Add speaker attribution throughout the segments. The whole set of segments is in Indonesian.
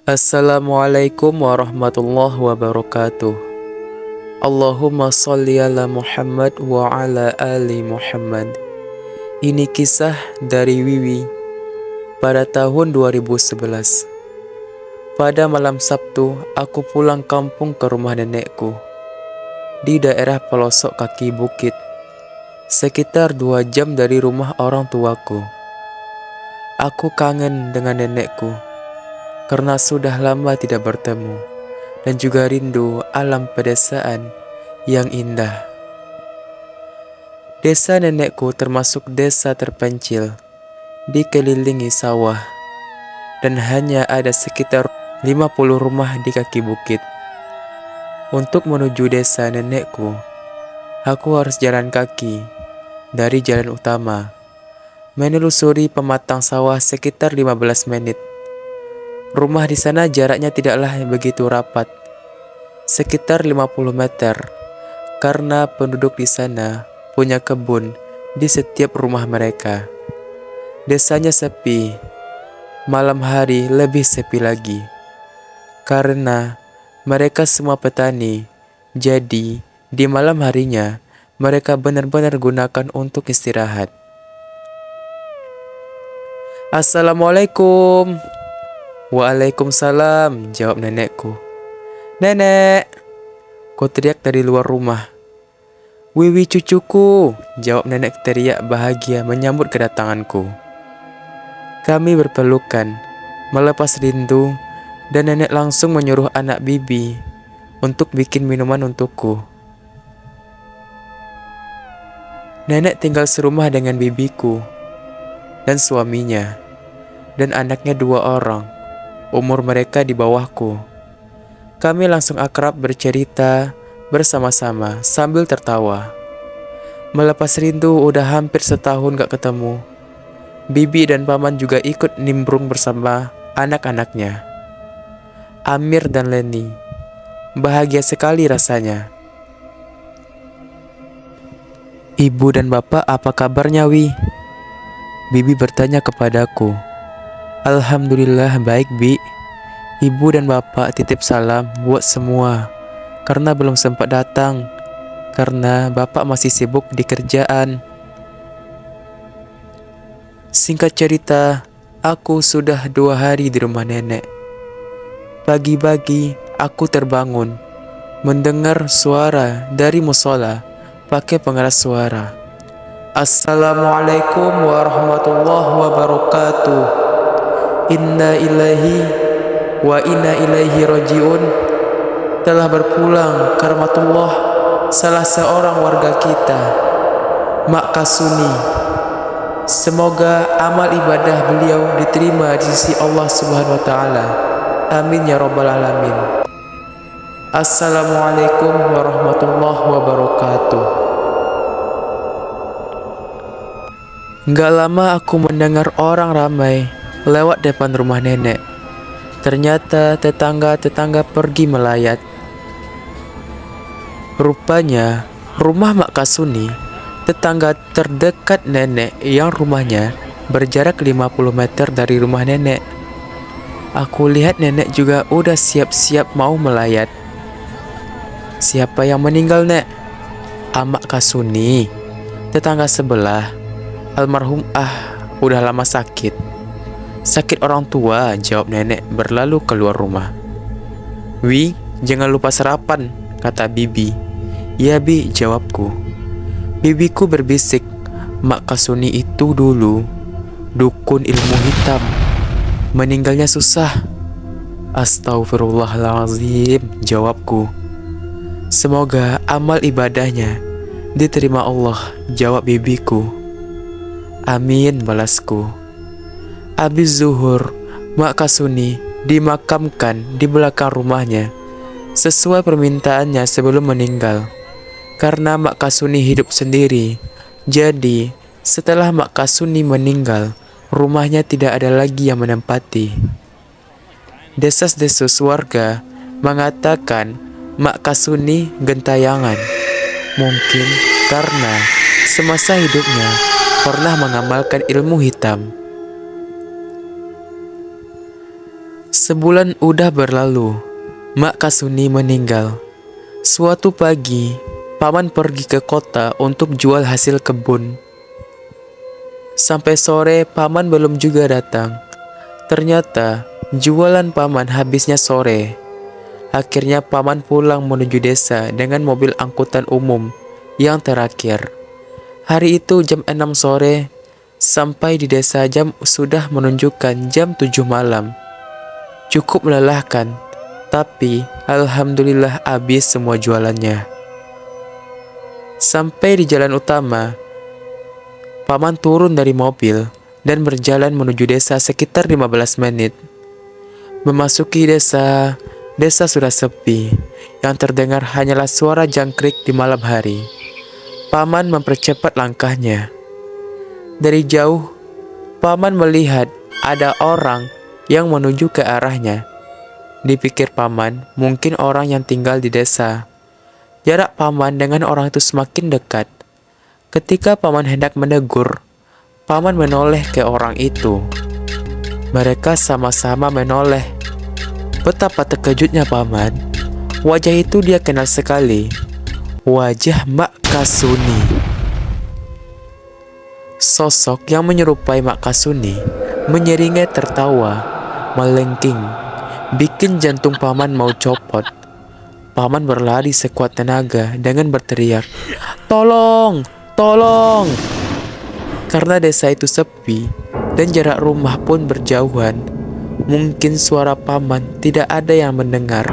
Speaker 1: Assalamualaikum warahmatullahi wabarakatuh. Allahumma sholli ala Muhammad wa ala ali Muhammad. Ini kisah dari Wiwi pada tahun 2011. Pada malam Sabtu, aku pulang kampung ke rumah nenekku di daerah pelosok kaki bukit, sekitar 2 jam dari rumah orang tuaku. Aku kangen dengan nenekku karena sudah lama tidak bertemu, dan juga rindu alam pedesaan yang indah. Desa nenekku termasuk desa terpencil, dikelilingi sawah, dan hanya ada sekitar 50 rumah di kaki bukit. Untuk menuju desa nenekku, aku harus jalan kaki dari jalan utama, menelusuri pematang sawah sekitar 15 menit. Rumah di sana jaraknya tidaklah begitu rapat, sekitar 50 meter, karena penduduk di sana punya kebun di setiap rumah mereka. Desanya sepi, malam hari lebih sepi lagi, karena mereka semua petani. Jadi di malam harinya mereka benar-benar gunakan untuk istirahat. Assalamualaikum. Waalaikumsalam, jawab nenekku. Nenek, ku teriak dari luar rumah. Wiwi cucuku, jawab nenek teriak bahagia menyambut kedatanganku. Kami berpelukan, melepas rindu, dan nenek langsung menyuruh anak bibi untuk bikin minuman untukku. Nenek tinggal serumah dengan bibiku dan suaminya, dan anaknya 2 orang. Umur mereka di bawahku. Kami langsung akrab bercerita bersama-sama sambil tertawa. Melepas rindu udah hampir setahun gak ketemu. Bibi dan paman juga ikut nimbrung bersama anak-anaknya, Amir dan Leni. Bahagia sekali rasanya. Ibu dan bapak, apa kabarnya, Wi? Bibi bertanya kepadaku. Alhamdulillah baik, Bi. Ibu dan bapak titip salam buat semua, karena belum sempat datang, karena bapak masih sibuk di kerjaan. Singkat cerita, aku sudah 2 hari di rumah nenek. Pagi-pagi aku terbangun mendengar suara dari musola pakai pengeras suara. Assalamualaikum warahmatullahi wabarakatuh. Inna ilahi wa inna ilaihi rajiun. Telah berpulang ke rahmatullah salah seorang warga kita, Mak Kasuni. Semoga amal ibadah beliau diterima di sisi Allah Subhanahu wa taala. Amin ya rabbal alamin. Assalamualaikum warahmatullahi wabarakatuh. Gak lama aku mendengar orang ramai lewat depan rumah nenek. Ternyata tetangga-tetangga pergi melayat. Rupanya rumah Mak Kasuni, tetangga terdekat nenek yang rumahnya berjarak 50 meter dari rumah nenek. Aku lihat nenek juga udah siap-siap mau melayat. Siapa yang meninggal, Nek? Mak Kasuni, tetangga sebelah. Almarhum udah lama sakit. Sakit orang tua, jawab nenek berlalu keluar rumah. Wi, jangan lupa sarapan, kata bibi. Ya, Bi, jawabku. Bibiku berbisik, Mak Kasuni itu dulu dukun ilmu hitam. Meninggalnya susah. Astagfirullahaladzim, jawabku. Semoga amal ibadahnya diterima Allah, jawab bibiku. Amin, balasku. Habis zuhur, Mak Kasuni dimakamkan di belakang rumahnya sesuai permintaannya sebelum meninggal. Karena Mak Kasuni hidup sendiri, jadi setelah Mak Kasuni meninggal, rumahnya tidak ada lagi yang menempati. Desas-desus warga mengatakan Mak Kasuni gentayangan. Mungkin karena semasa hidupnya pernah mengamalkan ilmu hitam. Sebulan udah berlalu, Mak Kasuni meninggal. Suatu pagi, Paman pergi ke kota untuk jual hasil kebun. Sampai sore, Paman belum juga datang. Ternyata, jualan Paman habisnya sore. Akhirnya Paman pulang menuju desa dengan mobil angkutan umum yang terakhir. Hari itu jam 6 sore, sampai di desa jam sudah menunjukkan jam 7 malam. Cukup melelahkan, tapi alhamdulillah habis semua jualannya. Sampai di jalan utama, Paman turun dari mobil dan berjalan menuju desa sekitar 15 menit. Memasuki desa, desa sudah sepi. Yang terdengar hanyalah suara jangkrik di malam hari. Paman mempercepat langkahnya. Dari jauh, Paman melihat ada orang yang menuju ke arahnya. Dipikir Paman, mungkin orang yang tinggal di desa. Jarak Paman dengan orang itu semakin dekat. Ketika Paman hendak menegur, Paman menoleh ke orang itu. Mereka sama-sama menoleh. Betapa terkejutnya Paman. Wajah itu dia kenal sekali. Wajah Mak Kasuni. Sosok yang menyerupai Mak Kasuni menyeringai tertawa, melengking, bikin jantung Paman mau copot. Paman berlari sekuat tenaga dengan berteriak, "Tolong! Tolong!" Karena desa itu sepi dan jarak rumah pun berjauhan, mungkin suara Paman tidak ada yang mendengar.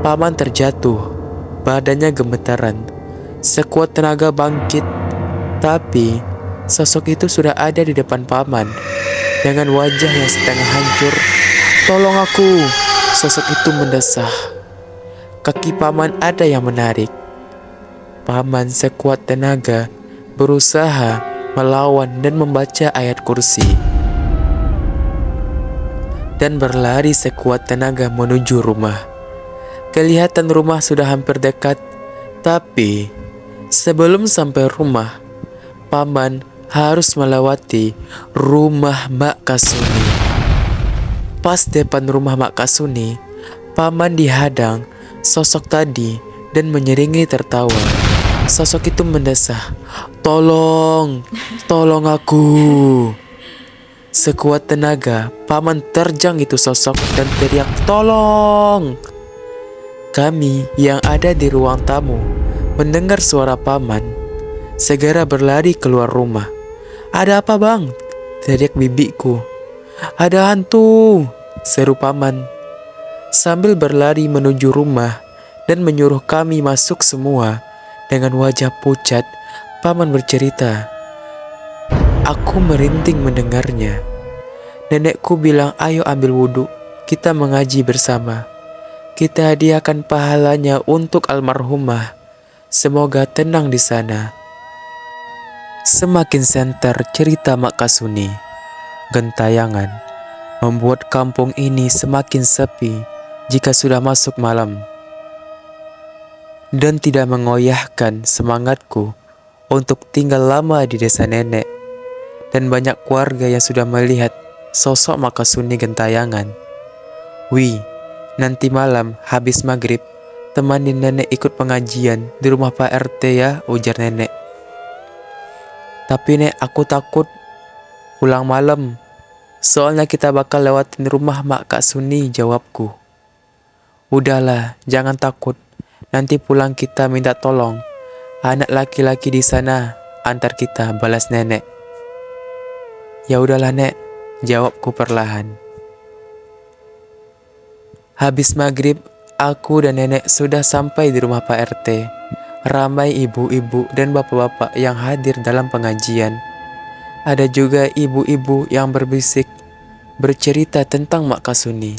Speaker 1: Paman terjatuh, badannya gemetaran, sekuat tenaga bangkit, tapi sosok itu sudah ada di depan Paman. Dengan wajah yang setengah hancur, "Tolong aku!" Sosok itu mendesah. Kaki Paman ada yang menarik. Paman sekuat tenaga berusaha melawan dan membaca ayat kursi. Dan berlari sekuat tenaga menuju rumah. Kelihatan rumah sudah hampir dekat, tapi sebelum sampai rumah, Paman harus melewati rumah Mak Kasuni. Pas depan rumah Mak Kasuni, Paman dihadang sosok tadi dan menyeringai tertawa. Sosok itu mendesah, "Tolong, tolong aku!" Sekuat tenaga, Paman terjang itu sosok dan teriak, "Tolong!" Kami yang ada di ruang tamu mendengar suara Paman, segera berlari keluar rumah. "Ada apa bang?" teriak bibiku. "Ada hantu!" seru Paman. Sambil berlari menuju rumah dan menyuruh kami masuk semua. Dengan wajah pucat, Paman bercerita. Aku merinding mendengarnya. Nenekku bilang, "Ayo ambil wudhu, kita mengaji bersama. Kita hadiahkan pahalanya untuk almarhumah. Semoga tenang di sana." Semakin senter cerita Mak Kasuni. Gentayangan membuat kampung ini semakin sepi jika sudah masuk malam. Dan tidak mengoyahkan semangatku untuk tinggal lama di desa nenek. Dan banyak keluarga yang sudah melihat sosok Mak Kasuni gentayangan. "Wih, nanti malam habis maghrib temanin nenek ikut pengajian di rumah Pak RT ya," ujar nenek. "Tapi nek, aku takut pulang malam. Soalnya kita bakal lewatin rumah Mak Kasuni," jawabku. "Udahlah, jangan takut. Nanti pulang kita minta tolong anak laki-laki di sana antar kita," balas nenek. "Ya udahlah nek," jawabku perlahan. Habis maghrib, aku dan nenek sudah sampai di rumah Pak RT. Ramai ibu-ibu dan bapak-bapak yang hadir dalam pengajian. Ada juga ibu-ibu yang berbisik, bercerita tentang Mak Kasuni.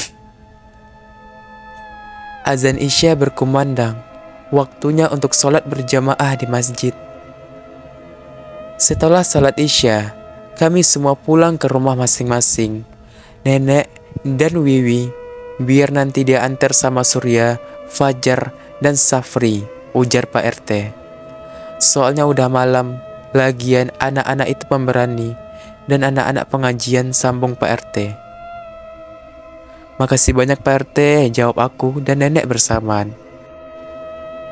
Speaker 1: Azan Isya berkumandang, waktunya untuk sholat berjamaah di masjid. Setelah sholat Isya, kami semua pulang ke rumah masing-masing. Nenek dan Wiwi, biar nanti dia antar sama Surya, Fajar, dan Safri, ujar Pak RT. "Soalnya udah malam, lagian anak-anak itu pemberani, dan anak-anak pengajian," sambung Pak RT. Makasih banyak Pak RT, jawab aku dan nenek bersamaan.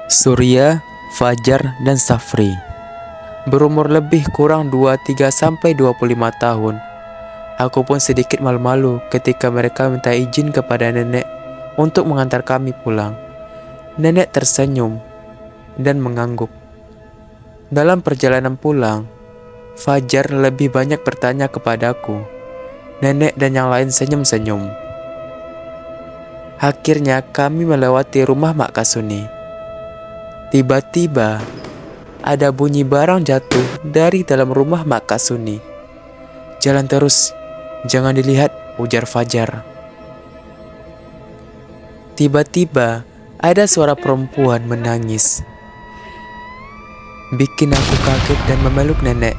Speaker 1: Surya, Fajar, dan Safri berumur lebih kurang 23 sampai 25 tahun. Aku pun sedikit malu-malu ketika mereka minta izin kepada nenek untuk mengantar kami pulang. Nenek tersenyum dan mengangguk. Dalam perjalanan pulang, Fajar lebih banyak bertanya kepadaku. Nenek dan yang lain senyum-senyum. Akhirnya kami melewati rumah Mak Kasuni. Tiba-tiba ada bunyi barang jatuh dari dalam rumah Mak Kasuni. Jalan terus, jangan dilihat, ujar Fajar. Tiba-tiba ada suara perempuan menangis. Bikin aku kaget dan memeluk nenek.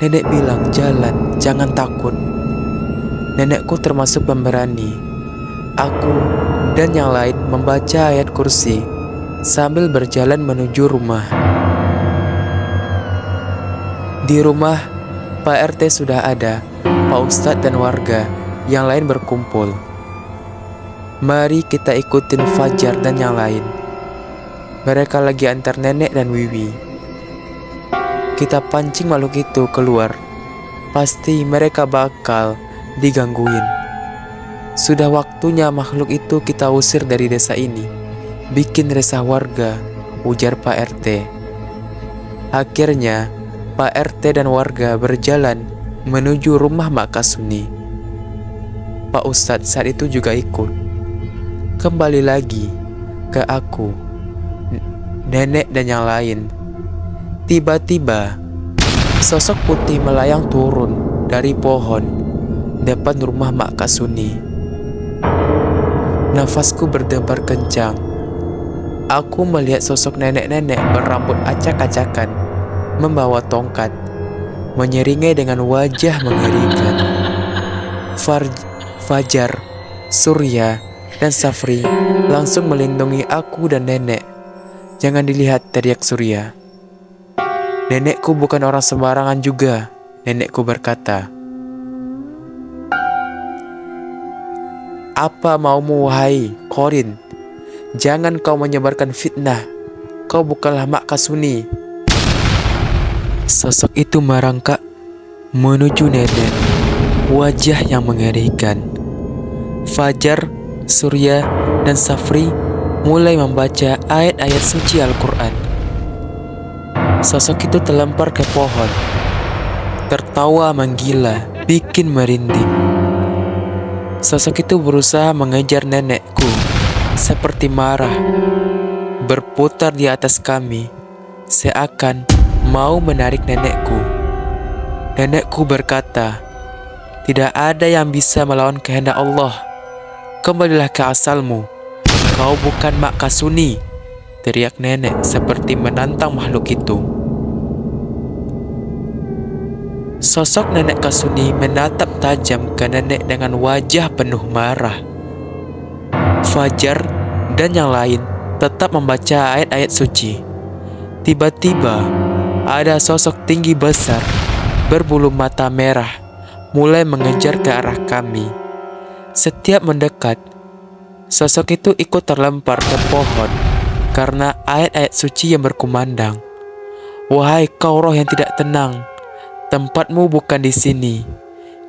Speaker 1: Nenek bilang, jalan, jangan takut. Nenekku termasuk pemberani. Aku dan yang lain membaca ayat kursi sambil berjalan menuju rumah. Di rumah, Pak RT sudah ada, Pak Ustadz dan warga yang lain berkumpul. Mari kita ikutin Fajar dan yang lain. Mereka lagi antar nenek dan Wiwi. Kita pancing makhluk itu keluar. Pasti mereka bakal digangguin. Sudah waktunya makhluk itu kita usir dari desa ini. Bikin resah warga, ujar Pak RT. Akhirnya, Pak RT dan warga berjalan menuju rumah Mak Kasuni. Pak Ustadz saat itu juga ikut. Kembali lagi ke aku, nenek dan yang lain. Tiba-tiba, sosok putih melayang turun dari pohon depan rumah Mak Kasuni. Nafasku berdebar kencang. Aku melihat sosok nenek-nenek berambut acak-acakan, membawa tongkat, menyeringai dengan wajah mengerikan. Fajar, Surya, dan Safri langsung melindungi aku dan nenek. Jangan dilihat, teriak Surya. Nenekku bukan orang sembarangan juga, nenekku berkata. Apa maumu wahai Qorin? Jangan kau menyebarkan fitnah. Kau bukanlah Mak Kasuni. Sosok itu merangkak menuju nenek, wajah yang mengerikan. Fajar, Surya, dan Safri mulai membaca ayat-ayat suci Al-Quran. Sosok itu terlempar ke pohon, tertawa menggila, bikin merinding. Sosok itu berusaha mengejar nenekku, seperti marah, berputar di atas kami, seakan mau menarik nenekku. Nenekku berkata, tidak ada yang bisa melawan kehendak Allah. Kembalilah ke asalmu, kau bukan Mak Kasuni, teriak nenek seperti menantang makhluk itu. Sosok nenek Kasuni menatap tajam ke nenek dengan wajah penuh marah. Fajar dan yang lain tetap membaca ayat-ayat suci. Tiba-tiba ada sosok tinggi besar berbulu mata merah mulai mengejar ke arah kami. Setiap mendekat, sosok itu ikut terlempar ke pohon karena ayat-ayat suci yang berkumandang. Wahai kau roh yang tidak tenang, tempatmu bukan di sini.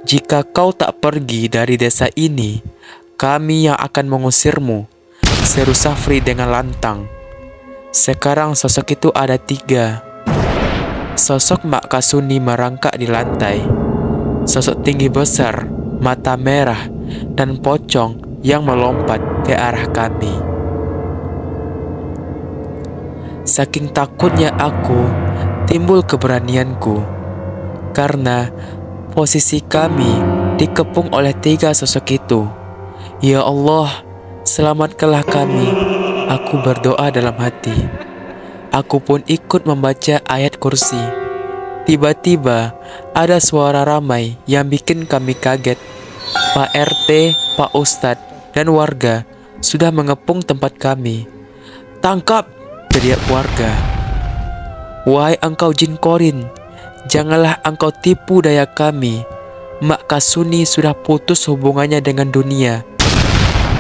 Speaker 1: Jika kau tak pergi dari desa ini, kami yang akan mengusirmu, seru Safri dengan lantang. Sekarang sosok itu ada 3. Sosok Mak Kasuni merangkak di lantai. Sosok tinggi besar, mata merah, dan pocong yang melompat ke arah kami. Saking takutnya aku, timbul keberanianku. Karena posisi kami dikepung oleh 3 sosok itu. Ya Allah, selamatkanlah kami, aku berdoa dalam hati. Aku pun ikut membaca ayat kursi. Tiba-tiba ada suara ramai yang bikin kami kaget. Pak RT, Pak Ustadz, dan warga sudah mengepung tempat kami. Tangkap, teriak warga. Wahai engkau jin Qorin, janganlah engkau tipu daya kami. Mak Kasuni sudah putus hubungannya dengan dunia.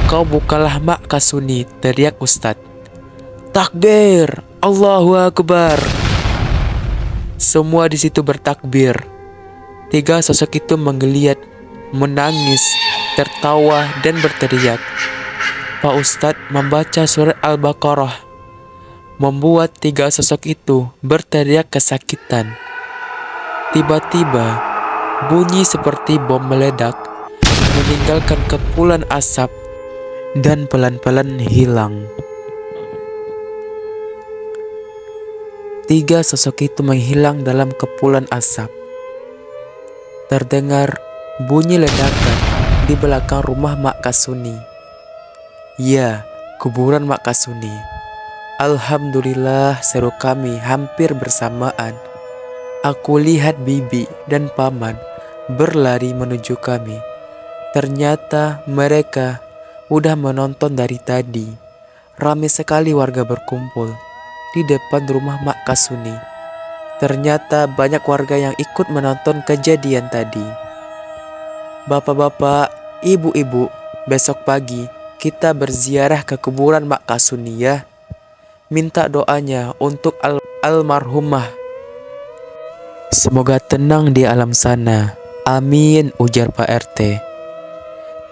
Speaker 1: Kau bukalah Mak Kasuni, teriak Ustadz. Takbir, Allahu Akbar. Semua di situ bertakbir. 3 sosok itu menggeliat, menangis, tertawa, dan berteriak. Pak Ustadz membaca surat Al-Baqarah, membuat 3 sosok itu berteriak kesakitan. Tiba-tiba, bunyi seperti bom meledak, meninggalkan kepulan asap, dan pelan-pelan hilang. 3 sosok itu menghilang dalam kepulan asap. Terdengar bunyi ledakan di belakang rumah Mak Kasuni. Ya, kuburan Mak Kasuni. Alhamdulillah, seru kami hampir bersamaan. Aku lihat bibi dan paman berlari menuju kami. Ternyata mereka udah menonton dari tadi. Ramai sekali warga berkumpul di depan rumah Mak Kasuni. Ternyata banyak warga yang ikut menonton kejadian tadi. Bapak-bapak, ibu-ibu, besok pagi kita berziarah ke kuburan Mak Kasuni ya. Minta doanya untuk almarhumah. Semoga tenang di alam sana. Amin, ujar Pak RT.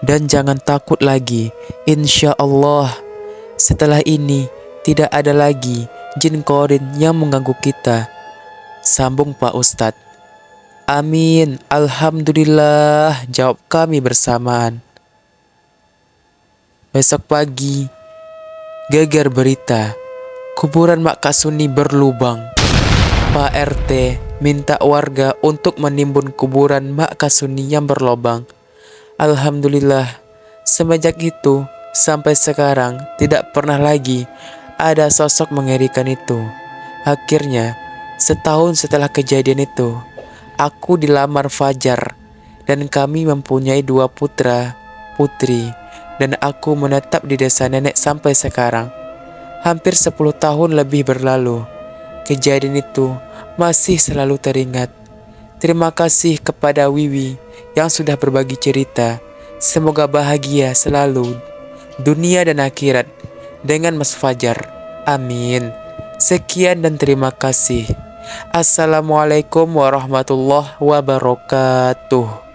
Speaker 1: Dan jangan takut lagi, insya Allah. Setelah ini tidak ada lagi jin korin yang mengganggu kita, sambung Pak Ustadz. Amin, alhamdulillah, jawab kami bersamaan. Besok pagi, geger berita, kuburan Mak Kasuni berlubang. Pak RT minta warga untuk menimbun kuburan Mak Kasuni yang berlubang. Alhamdulillah, semenjak itu sampai sekarang tidak pernah lagi ada sosok mengerikan itu. Akhirnya, setahun setelah kejadian itu, aku dilamar Fajar dan kami mempunyai 2 putra, putri, dan aku menetap di desa nenek sampai sekarang. Hampir 10 tahun lebih berlalu. Kejadian itu masih selalu teringat. Terima kasih kepada Wiwi yang sudah berbagi cerita. Semoga bahagia selalu dunia dan akhirat dengan Mas Fajar. Amin. Sekian dan terima kasih. Assalamualaikum warahmatullahi wabarakatuh.